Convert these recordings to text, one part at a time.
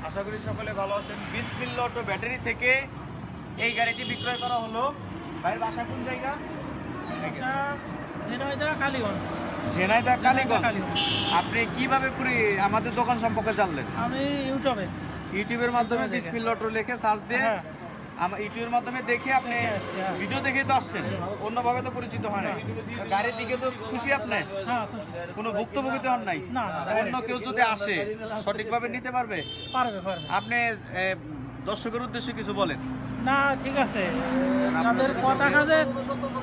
আশা করি সকলে ভালো আছেন। বিসমিল্লাহ অটো ব্যাটারি থেকে এই গাড়িটি বিক্রয় করা হলো। ভাইয়ের বাসা কোন জায়গা? ঝিনাইদহ কালীগঞ্জ। ঝিনাইদহ কালীগঞ্জ। আপনি কিভাবে পুরো আমাদের দোকান সম্পর্কে জানলেন? আমি ইউটিউবের মাধ্যমে বিসমিল্লাহ অটো লিখে সার্চ দিয়ে আমার ইউটিউবের মাধ্যমে দেখে আপনি ভিডিও দেখে তো আসছেন, অন্যভাবে তো পরিচিত হয় না। গাড়ির দিকে তো খুশি আপনি? কোনো ভুক্তভোগী তো হন নাই? অন্য কেউ যদি আসে সঠিকভাবে নিতে পারবে? আপনি দর্শকের উদ্দেশ্যে কিছু বলেন। না ঠিক আছে, আমাদের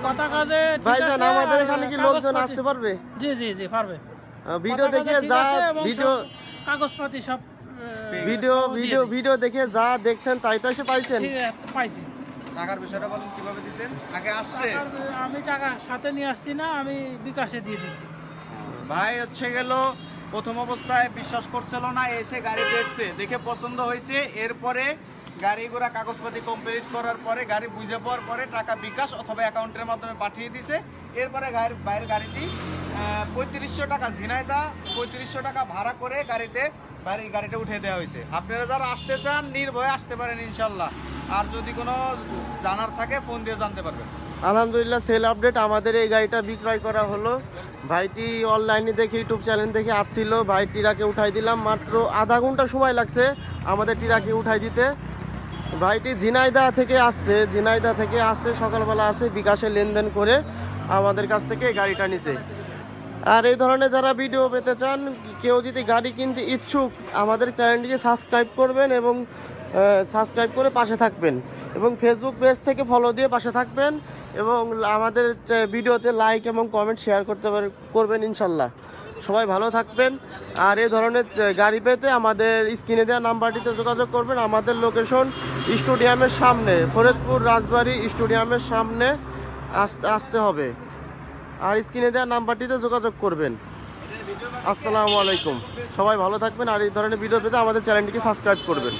কথা কাজে ভাইজান আমাদের এখানে কি লোকজন আসতে পারবে? জি জি জি পারবে। ভিডিও দেখে যা ভিডিও কাগজপাতি সব ভিডিও দেখে যা দেখছেন তাই তো এসে পাইছেন? পাইছি। টাকার বিষয়টা বলুন, কিভাবে দিবেন? আগে আসছে? আমি টাকা সাথে নিয়ে আসছি না, আমি বিকাশে দিয়ে দিছি। ভাই হচ্ছে গেল প্রথম অবস্থায় বিশ্বাস করছিল না, এসে গাড়ি দেখছে, দেখে পছন্দ হয়েছে, এরপরে গাড়ি ঘোড়া কাগজপাতি কমপ্লিট করার পরে গাড়ি বুঝে পাওয়ার পরে টাকা বিকাশ অথবা অ্যাকাউন্টের মাধ্যমে পাঠিয়ে দিছে। এরপরে বাইরের গাড়িটি 3500 টাকা ঝিনাইদহ 3500 টাকা ভাড়া করে বাইরের গাড়িটা উঠে দেওয়া হয়েছে। আপনারা যারা আসতে চান নির্ভয়ে আসতে পারেন ইনশাল্লাহ। আর যদি কোনো জানার থাকে ফোন দিয়ে জানতে পারবেন। আলহামদুলিল্লাহ সেল আপডেট, আমাদের এই গাড়িটা বিক্রয় করা হলো। ভাইটি অনলাইনে দেখে ইউটিউব চ্যানেল দেখে আসছিল, ভাই টিরাকে উঠাই দিলাম। মাত্র আধা ঘন্টা সময় লাগছে আমাদের টিরাকে উঠাই দিতে। ভাইটি ঝিনাইদহ থেকে আসছে সকালবেলা আসে বিকাশে লেনদেন করে আমাদের কাছ থেকে গাড়িটা নিছে। আর এই ধরনের যারা ভিডিও পেতে চান, কেউ যদি গাড়ি কিনতে ইচ্ছুক আমাদের চ্যানেলটিকে সাবস্ক্রাইব করবেন এবং সাবস্ক্রাইব করে পাশে থাকবেন এবং ফেসবুক পেজ থেকে ফলো দিয়ে পাশে থাকবেন এবং আমাদের ভিডিওতে লাইক এবং কমেন্ট শেয়ার করবেন ইনশাল্লাহ। সবাই ভালো থাকবেন। আর এই ধরনের গাড়ি পেতে আমাদের স্ক্রিনে দেওয়া নাম্বারটিতে যোগাযোগ করবেন। আমাদের লোকেশন স্টেডিয়ামের সামনে, ফরিদপুর রাজবাড়ী স্টেডিয়ামের সামনে আসতে হবে। আর স্ক্রিনে দেওয়া নাম্বারটিতে যোগাযোগ করবেন। আসসালামু আলাইকুম, সবাই ভালো থাকবেন। আর এই ধরনের ভিডিও পেতে আমাদের চ্যানেলটিকে সাবস্ক্রাইব করবেন।